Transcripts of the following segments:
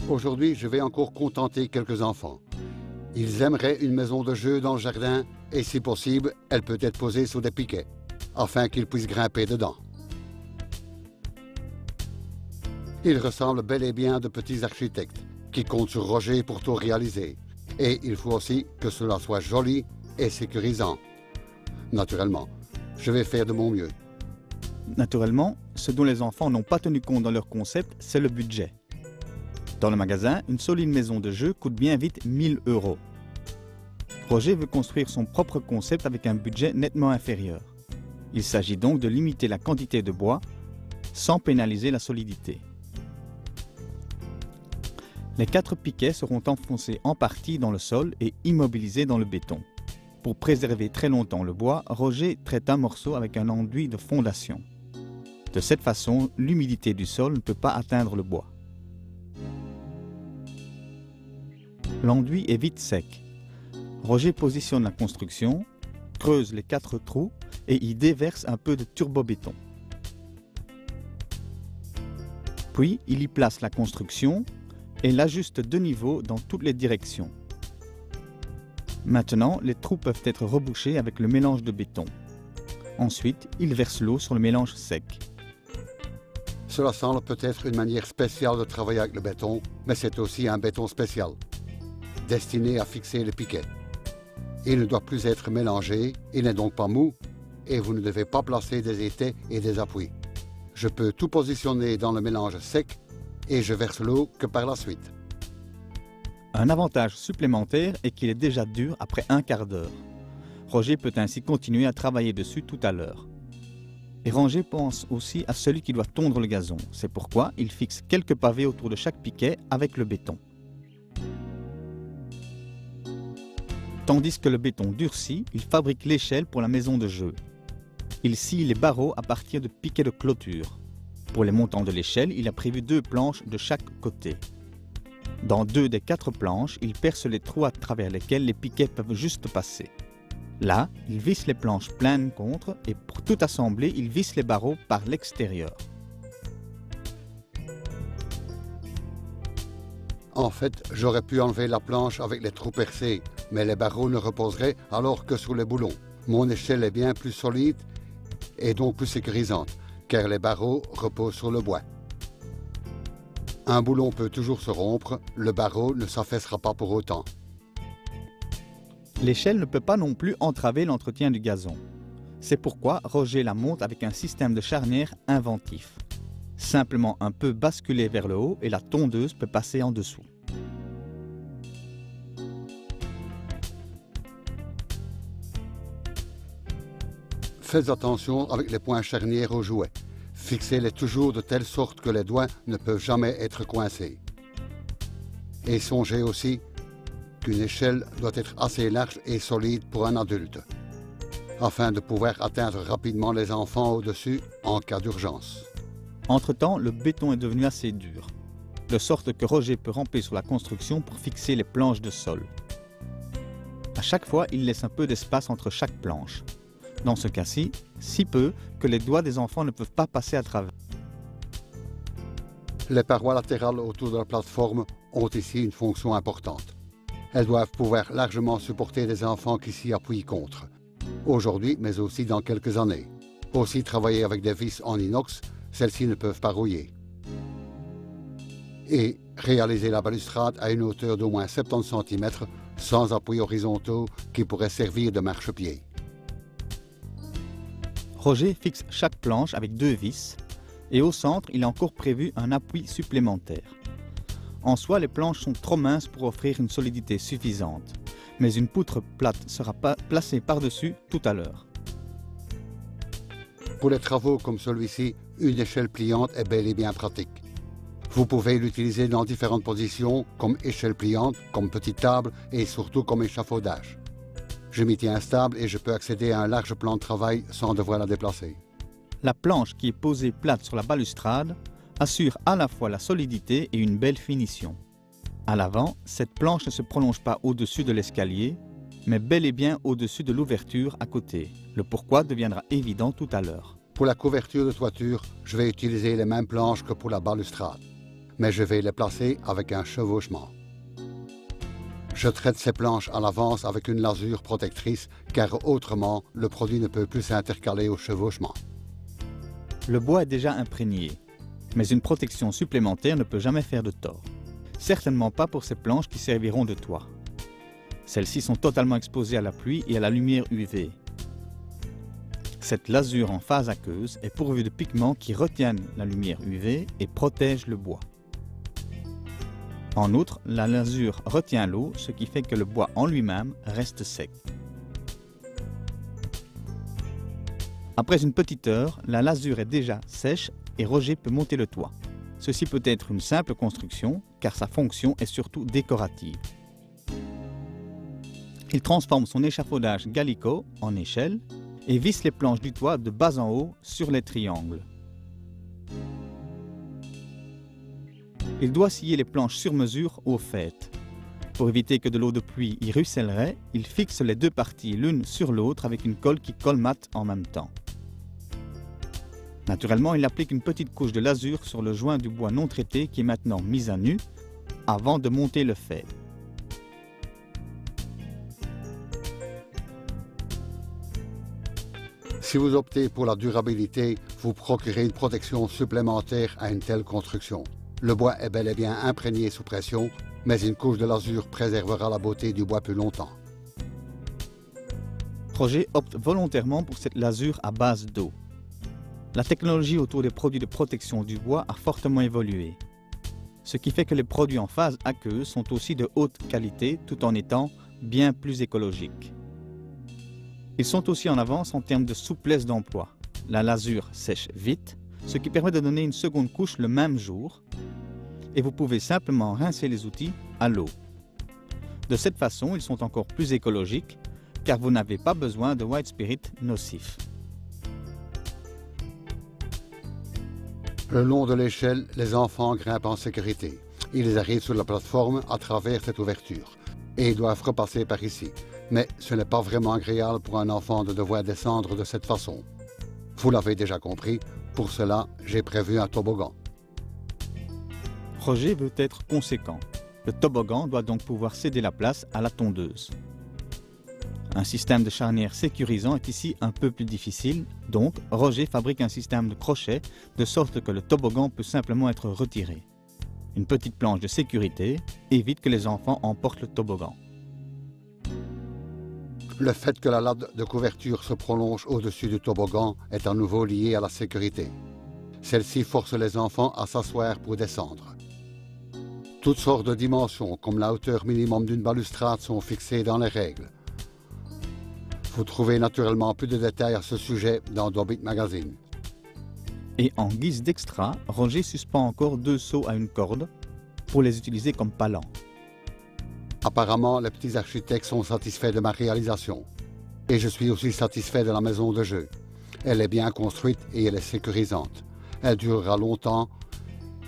Aujourd'hui, je vais encore contenter quelques enfants. Ils aimeraient une maison de jeu dans le jardin et si possible, elle peut être posée sur des piquets, afin qu'ils puissent grimper dedans. Ils ressemblent bel et bien à de petits architectes qui comptent sur Roger pour tout réaliser. Et il faut aussi que cela soit joli et sécurisant. Naturellement, je vais faire de mon mieux. Naturellement, ce dont les enfants n'ont pas tenu compte dans leur concept, c'est le budget. Dans le magasin, une solide maison de jeu coûte bien vite 1000 €. Roger veut construire son propre concept avec un budget nettement inférieur. Il s'agit donc de limiter la quantité de bois sans pénaliser la solidité. Les 4 piquets seront enfoncés en partie dans le sol et immobilisés dans le béton. Pour préserver très longtemps le bois, Roger traite un morceau avec un enduit de fondation. De cette façon, l'humidité du sol ne peut pas atteindre le bois. L'enduit est vite sec. Roger positionne la construction, creuse les 4 trous et y déverse un peu de turbobéton. Puis, il y place la construction et l'ajuste de niveau dans toutes les directions. Maintenant, les trous peuvent être rebouchés avec le mélange de béton. Ensuite, il verse l'eau sur le mélange sec. Cela semble peut-être une manière spéciale de travailler avec le béton, mais c'est aussi un béton spécial, destiné à fixer les piquets. Il ne doit plus être mélangé, il n'est donc pas mou, et vous ne devez pas placer des étais et des appuis. Je peux tout positionner dans le mélange sec, et je verse l'eau que par la suite. Un avantage supplémentaire est qu'il est déjà dur après un quart d'heure. Roger peut ainsi continuer à travailler dessus tout à l'heure. Et Roger pense aussi à celui qui doit tondre le gazon. C'est pourquoi il fixe quelques pavés autour de chaque piquet avec le béton. Tandis que le béton durcit, il fabrique l'échelle pour la maison de jeu. Il scie les barreaux à partir de piquets de clôture. Pour les montants de l'échelle, il a prévu 2 planches de chaque côté. Dans 2 des 4 planches, il perce les trous à travers lesquels les piquets peuvent juste passer. Là, il visse les planches pleines contre et pour tout assembler, il visse les barreaux par l'extérieur. En fait, j'aurais pu enlever la planche avec les trous percés, mais les barreaux ne reposeraient alors que sur les boulons. Mon échelle est bien plus solide et donc plus sécurisante, car les barreaux reposent sur le bois. Un boulon peut toujours se rompre, le barreau ne s'affaissera pas pour autant. L'échelle ne peut pas non plus entraver l'entretien du gazon. C'est pourquoi Roger la monte avec un système de charnière inventif. Simplement un peu basculé vers le haut et la tondeuse peut passer en dessous. Faites attention avec les points charnières aux jouets. Fixez-les toujours de telle sorte que les doigts ne peuvent jamais être coincés. Et songez aussi qu'une échelle doit être assez large et solide pour un adulte, afin de pouvoir atteindre rapidement les enfants au-dessus en cas d'urgence. Entre-temps, le béton est devenu assez dur, de sorte que Roger peut ramper sur la construction pour fixer les planches de sol. À chaque fois, il laisse un peu d'espace entre chaque planche. Dans ce cas-ci, si peu que les doigts des enfants ne peuvent pas passer à travers. Les parois latérales autour de la plateforme ont ici une fonction importante. Elles doivent pouvoir largement supporter des enfants qui s'y appuient contre. Aujourd'hui, mais aussi dans quelques années. Aussi travailler avec des vis en inox, celles-ci ne peuvent pas rouiller. Et réaliser la balustrade à une hauteur d'au moins 70 cm sans appuis horizontaux qui pourraient servir de marchepied. Roger fixe chaque planche avec 2 vis et au centre, il a encore prévu un appui supplémentaire. En soi, les planches sont trop minces pour offrir une solidité suffisante, mais une poutre plate sera placée par-dessus tout à l'heure. Pour les travaux comme celui-ci, une échelle pliante est bel et bien pratique. Vous pouvez l'utiliser dans différentes positions, comme échelle pliante, comme petite table et surtout comme échafaudage. Je m'y tiens stable et je peux accéder à un large plan de travail sans devoir la déplacer. La planche qui est posée plate sur la balustrade assure à la fois la solidité et une belle finition. À l'avant, cette planche ne se prolonge pas au-dessus de l'escalier, mais bel et bien au-dessus de l'ouverture à côté. Le pourquoi deviendra évident tout à l'heure. Pour la couverture de toiture, je vais utiliser les mêmes planches que pour la balustrade. mais je vais les placer avec un chevauchement. Je traite ces planches à l'avance avec une lasure protectrice car autrement, le produit ne peut plus s'intercaler au chevauchement. Le bois est déjà imprégné, mais une protection supplémentaire ne peut jamais faire de tort. Certainement pas pour ces planches qui serviront de toit. Celles-ci sont totalement exposées à la pluie et à la lumière UV. Cette lasure en phase aqueuse est pourvue de pigments qui retiennent la lumière UV et protègent le bois. En outre, la lasure retient l'eau, ce qui fait que le bois en lui-même reste sec. Après une petite heure, la lasure est déjà sèche et Roger peut monter le toit. Ceci peut être une simple construction, car sa fonction est surtout décorative. Il transforme son échafaudage Gallico en échelle et visse les planches du toit de bas en haut sur les triangles. Il doit scier les planches sur mesure au faîte. Pour éviter que de l'eau de pluie y ruissellerait, il fixe les deux parties l'une sur l'autre avec une colle qui colmate en même temps. Naturellement, il applique une petite couche de lasure sur le joint du bois non traité qui est maintenant mis à nu avant de monter le fait. Si vous optez pour la durabilité, vous procurez une protection supplémentaire à une telle construction. Le bois est bel et bien imprégné sous pression, mais une couche de lasure préservera la beauté du bois plus longtemps. Roger opte volontairement pour cette lasure à base d'eau. La technologie autour des produits de protection du bois a fortement évolué, ce qui fait que les produits en phase aqueuse sont aussi de haute qualité tout en étant bien plus écologiques. Ils sont aussi en avance en termes de souplesse d'emploi. La lasure sèche vite, ce qui permet de donner une seconde couche le même jour, et vous pouvez simplement rincer les outils à l'eau. De cette façon, ils sont encore plus écologiques, car vous n'avez pas besoin de white spirit nocif. Le long de l'échelle, les enfants grimpent en sécurité. Ils arrivent sur la plateforme à travers cette ouverture et ils doivent repasser par ici. Mais ce n'est pas vraiment agréable pour un enfant de devoir descendre de cette façon. Vous l'avez déjà compris, pour cela, j'ai prévu un toboggan. Roger veut être conséquent. Le toboggan doit donc pouvoir céder la place à la tondeuse. Un système de charnière sécurisant est ici un peu plus difficile, donc Roger fabrique un système de crochet de sorte que le toboggan peut simplement être retiré. Une petite planche de sécurité évite que les enfants emportent le toboggan. Le fait que la lade de couverture se prolonge au-dessus du toboggan est à nouveau lié à la sécurité. Celle-ci force les enfants à s'asseoir pour descendre. Toutes sortes de dimensions, comme la hauteur minimum d'une balustrade, sont fixées dans les règles. Vous trouvez naturellement plus de détails à ce sujet dans Dobit Magazine. Et en guise d'extra, Roger suspend encore 2 seaux à une corde pour les utiliser comme palans. Apparemment, les petits architectes sont satisfaits de ma réalisation. Et je suis aussi satisfait de la maison de jeu. Elle est bien construite et elle est sécurisante. Elle durera longtemps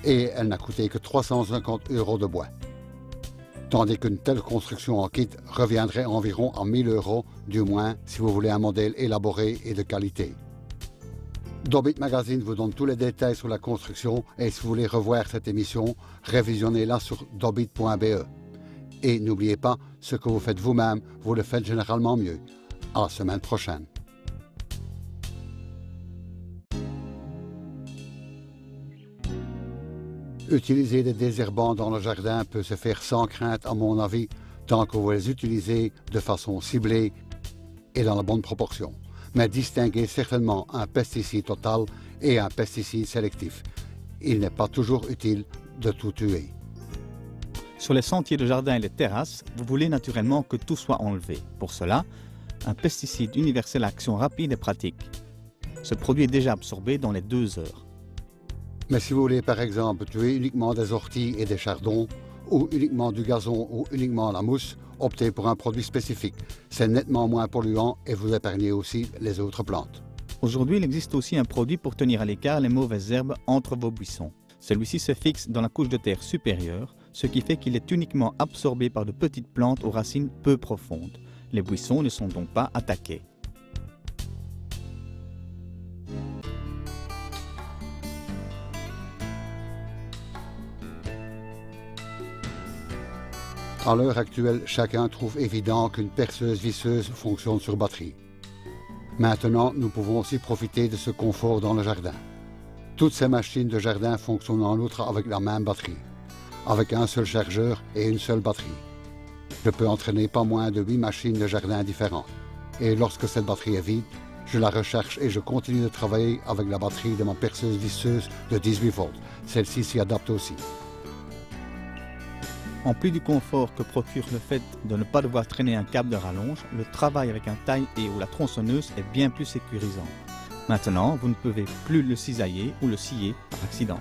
et elle n'a coûté que 350 € de bois. Tandis qu'une telle construction en kit reviendrait environ à 1000 €, du moins si vous voulez un modèle élaboré et de qualité. Dobit Magazine vous donne tous les détails sur la construction et si vous voulez revoir cette émission, révisionnez-la sur dobit.be. Et n'oubliez pas, ce que vous faites vous-même, vous le faites généralement mieux. À la semaine prochaine. Utiliser des désherbants dans le jardin peut se faire sans crainte, à mon avis, tant que vous les utilisez de façon ciblée et dans la bonne proportion. Mais distinguez certainement un pesticide total et un pesticide sélectif. Il n'est pas toujours utile de tout tuer. Sur les sentiers de jardin et les terrasses, vous voulez naturellement que tout soit enlevé. Pour cela, un pesticide universel à action rapide est pratique. Ce produit est déjà absorbé dans les 2 heures. Mais si vous voulez par exemple tuer uniquement des orties et des chardons, ou uniquement du gazon ou uniquement la mousse, optez pour un produit spécifique. C'est nettement moins polluant et vous épargnez aussi les autres plantes. Aujourd'hui, il existe aussi un produit pour tenir à l'écart les mauvaises herbes entre vos buissons. Celui-ci se fixe dans la couche de terre supérieure, ce qui fait qu'il est uniquement absorbé par de petites plantes aux racines peu profondes. Les buissons ne sont donc pas attaqués. À l'heure actuelle, chacun trouve évident qu'une perceuse visseuse fonctionne sur batterie. Maintenant, nous pouvons aussi profiter de ce confort dans le jardin. Toutes ces machines de jardin fonctionnent en outre avec la même batterie, avec un seul chargeur et une seule batterie. Je peux entraîner pas moins de 8 machines de jardin différentes. Et lorsque cette batterie est vide, je la recharge et je continue de travailler avec la batterie de ma perceuse visseuse de 18 volts. Celle-ci s'y adapte aussi. En plus du confort que procure le fait de ne pas devoir traîner un câble de rallonge, le travail avec un taille et ou la tronçonneuse est bien plus sécurisant. Maintenant, vous ne pouvez plus le cisailler ou le scier par accident.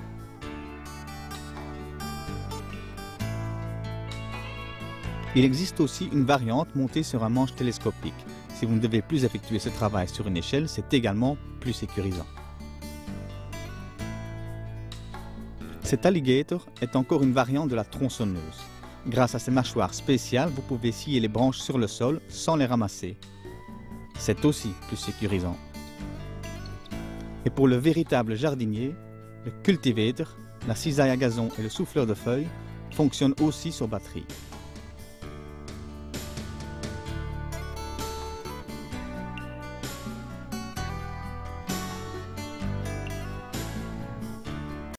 Il existe aussi une variante montée sur un manche télescopique. Si vous ne devez plus effectuer ce travail sur une échelle, c'est également plus sécurisant. Cet alligator est encore une variante de la tronçonneuse. Grâce à ses mâchoires spéciales, vous pouvez scier les branches sur le sol sans les ramasser. C'est aussi plus sécurisant. Et pour le véritable jardinier, le cultivator, la cisaille à gazon et le souffleur de feuilles fonctionnent aussi sur batterie.